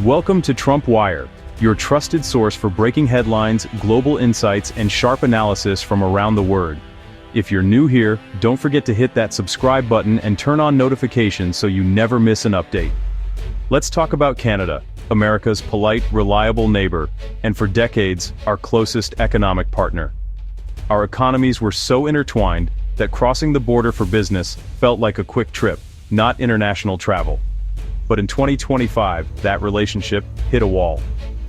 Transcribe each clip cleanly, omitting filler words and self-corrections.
Welcome to Trump Wire, your trusted source for breaking headlines, global insights, and sharp analysis from around the world. If you're new here, don't forget to hit that subscribe button and turn on notifications so you never miss an update. Let's talk about Canada, America's polite, reliable neighbor, and for decades, our closest economic partner. Our economies were so intertwined that crossing the border for business felt like a quick trip, not international travel. But in 2025, that relationship hit a wall.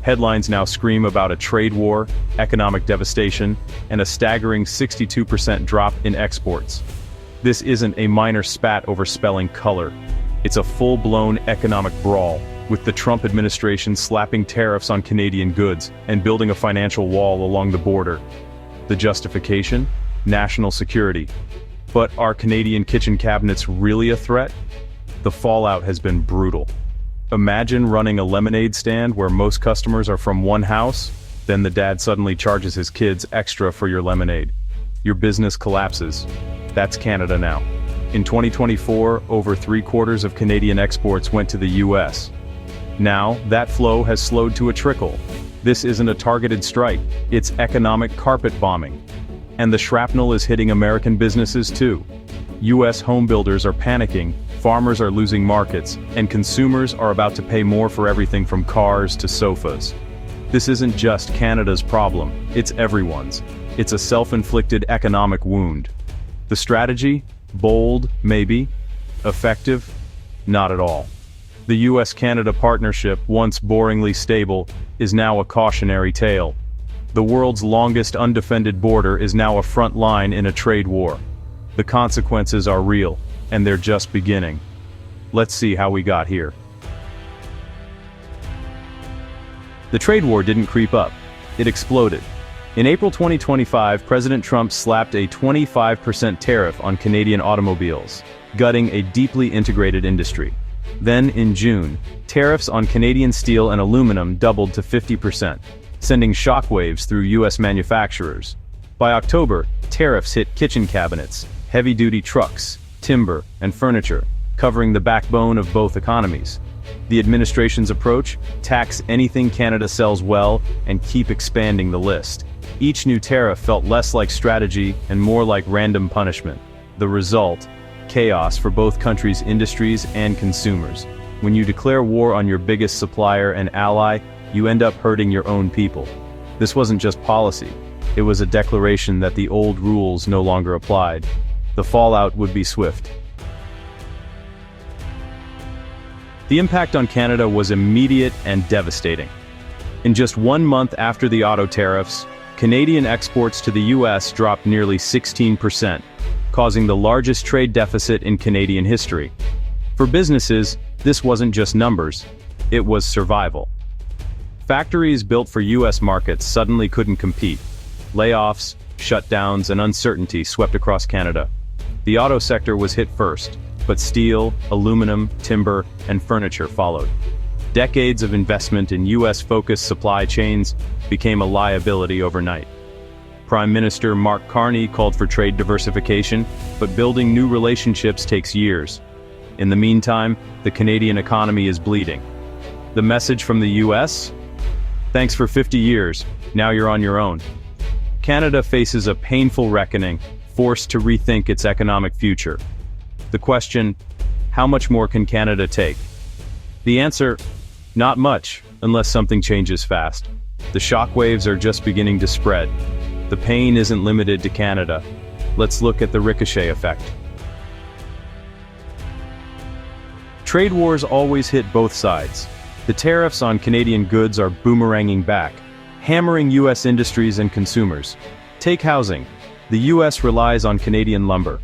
Headlines now scream about a trade war, economic devastation, and a staggering 62% drop in exports. This isn't a minor spat over spelling color. It's a full-blown economic brawl, with the Trump administration slapping tariffs on Canadian goods and building a financial wall along the border. The justification? National security. But are Canadian kitchen cabinets really a threat? The fallout has been brutal. Imagine running a lemonade stand where most customers are from one house, then the dad suddenly charges his kids extra for your lemonade. Your business collapses. That's Canada now. In 2024, over 3/4 of Canadian exports went to the US. Now, that flow has slowed to a trickle. This isn't a targeted strike, it's economic carpet bombing. And the shrapnel is hitting American businesses too. US home builders are panicking, farmers are losing markets, and consumers are about to pay more for everything from cars to sofas. This isn't just Canada's problem, it's everyone's. It's a self-inflicted economic wound. The strategy? Bold, maybe. Effective? Not at all. The US-Canada partnership, once boringly stable, is now a cautionary tale. The world's longest undefended border is now a front line in a trade war. The consequences are real, and they're just beginning. Let's see how we got here. The trade war didn't creep up. It exploded. In April 2025, President Trump slapped a 25% tariff on Canadian automobiles, gutting a deeply integrated industry. Then, in June, tariffs on Canadian steel and aluminum doubled to 50%, sending shockwaves through US manufacturers. By October, tariffs hit kitchen cabinets, heavy-duty trucks, timber, and furniture, covering the backbone of both economies. The administration's approach? Tax anything Canada sells well and keep expanding the list. Each new tariff felt less like strategy and more like random punishment. The result? Chaos for both countries' industries and consumers. When you declare war on your biggest supplier and ally, you end up hurting your own people. This wasn't just policy. It was a declaration that the old rules no longer applied. The fallout would be swift. The impact on Canada was immediate and devastating. In just 1 month after the auto tariffs, Canadian exports to the US dropped nearly 16%, causing the largest trade deficit in Canadian history. For businesses, this wasn't just numbers, it was survival. Factories built for US markets suddenly couldn't compete. Layoffs, shutdowns, and uncertainty swept across Canada. The auto sector was hit first, but steel, aluminum, timber, and furniture followed. Decades of investment in US-focused supply chains became a liability overnight. Prime Minister Mark Carney called for trade diversification, but building new relationships takes years. In the meantime, the Canadian economy is bleeding. The message from the US? Thanks for 50 years, now you're on your own. Canada faces a painful reckoning, forced to rethink its economic future. The question, how much more can Canada take? The answer, not much, unless something changes fast. The shockwaves are just beginning to spread. The pain isn't limited to Canada. Let's look at the ricochet effect. Trade wars always hit both sides. The tariffs on Canadian goods are boomeranging back, hammering US industries and consumers. Take housing. The US relies on Canadian lumber.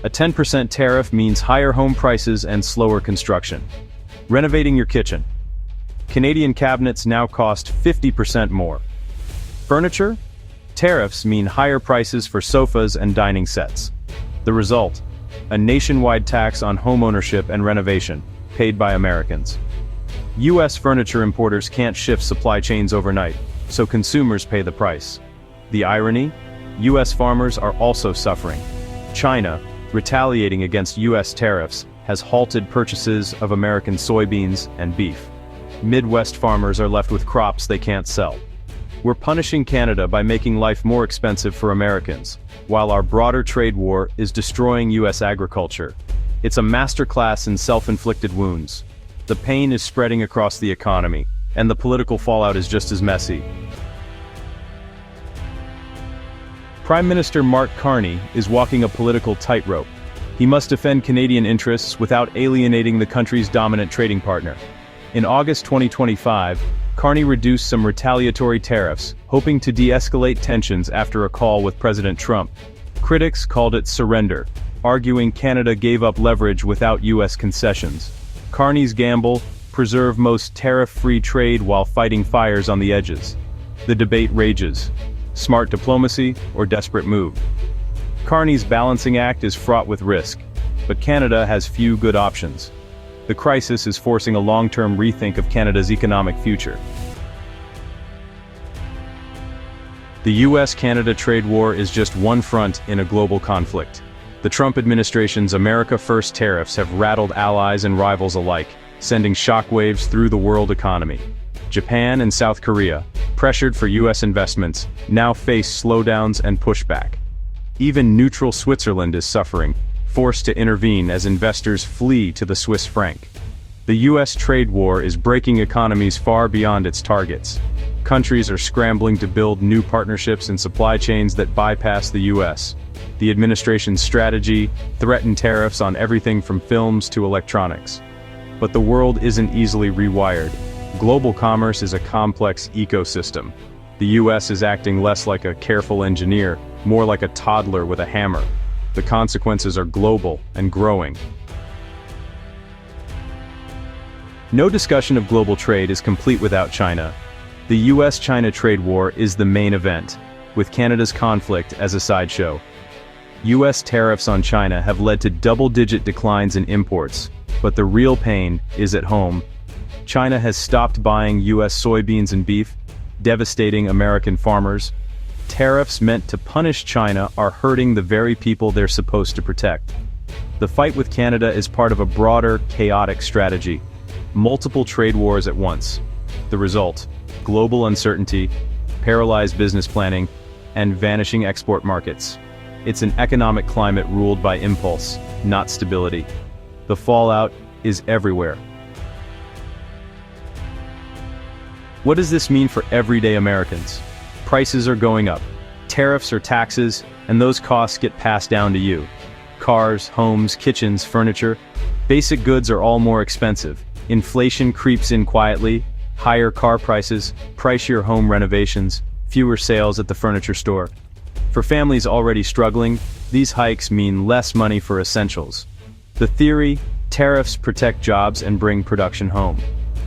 A 10% tariff means higher home prices and slower construction. Renovating your kitchen. Canadian cabinets now cost 50% more. Furniture? Tariffs mean higher prices for sofas and dining sets. The result? A nationwide tax on homeownership and renovation, paid by Americans. US furniture importers can't shift supply chains overnight, so consumers pay the price. The irony? US farmers are also suffering. China, retaliating against US tariffs, has halted purchases of American soybeans and beef. Midwest farmers are left with crops they can't sell. We're punishing Canada by making life more expensive for Americans, while our broader trade war is destroying US agriculture. It's a masterclass in self-inflicted wounds. The pain is spreading across the economy, and the political fallout is just as messy. Prime Minister Mark Carney is walking a political tightrope. He must defend Canadian interests without alienating the country's dominant trading partner. In August 2025, Carney reduced some retaliatory tariffs, hoping to de-escalate tensions after a call with President Trump. Critics called it surrender, arguing Canada gave up leverage without US concessions. Carney's gamble: preserve most tariff-free trade while fighting fires on the edges. The debate rages. Smart diplomacy or desperate move? Carney's balancing act is fraught with risk, but Canada has few good options. The crisis is forcing a long-term rethink of Canada's economic future. The US-Canada trade war is just one front in a global conflict. The Trump administration's America First tariffs have rattled allies and rivals alike, sending shockwaves through the world economy. Japan and South Korea, pressured for US investments, now face slowdowns and pushback. Even neutral Switzerland is suffering, forced to intervene as investors flee to the Swiss franc. The US trade war is breaking economies far beyond its targets. Countries are scrambling to build new partnerships and supply chains that bypass the US. The administration's strategy: threaten tariffs on everything from films to electronics. But the world isn't easily rewired. Global commerce is a complex ecosystem. The US is acting less like a careful engineer, more like a toddler with a hammer. The consequences are global and growing. No discussion of global trade is complete without China. The US-China trade war is the main event, with Canada's conflict as a sideshow. US tariffs on China have led to double-digit declines in imports, but the real pain is at home. China has stopped buying US soybeans and beef, devastating American farmers. Tariffs meant to punish China are hurting the very people they're supposed to protect. The fight with Canada is part of a broader, chaotic strategy. Multiple trade wars at once. The result: global uncertainty, paralyzed business planning, and vanishing export markets. It's an economic climate ruled by impulse, not stability. The fallout is everywhere. What does this mean for everyday Americans? Prices are going up. Tariffs or taxes, and those costs get passed down to you. Cars, homes, kitchens, furniture. Basic goods are all more expensive. Inflation creeps in quietly. Higher car prices, pricier home renovations, fewer sales at the furniture store. For families already struggling, these hikes mean less money for essentials. The theory: tariffs protect jobs and bring production home.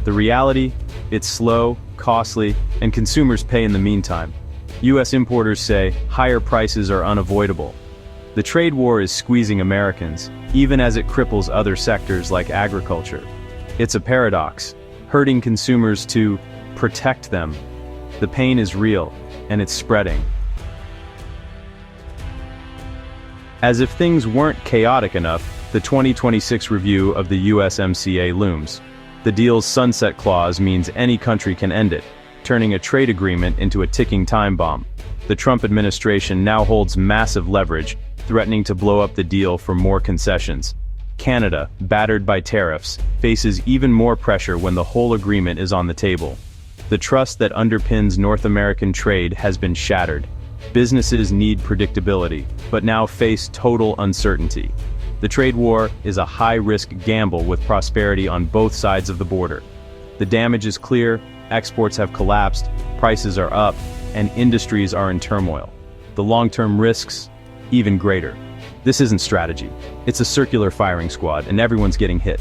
The reality: it's slow, costly, and consumers pay in the meantime. US importers say higher prices are unavoidable. The trade war is squeezing Americans, even as it cripples other sectors like agriculture. It's a paradox, hurting consumers to protect them. The pain is real, and it's spreading. As if things weren't chaotic enough, the 2026 review of the USMCA looms. The deal's sunset clause means any country can end it, turning a trade agreement into a ticking time bomb. The Trump administration now holds massive leverage, threatening to blow up the deal for more concessions. Canada, battered by tariffs, faces even more pressure when the whole agreement is on the table. The trust that underpins North American trade has been shattered. Businesses need predictability, but now face total uncertainty. The trade war is a high-risk gamble with prosperity on both sides of the border. The damage is clear: exports have collapsed, prices are up, and industries are in turmoil. The long-term risks, even greater. This isn't strategy. It's a circular firing squad, and everyone's getting hit.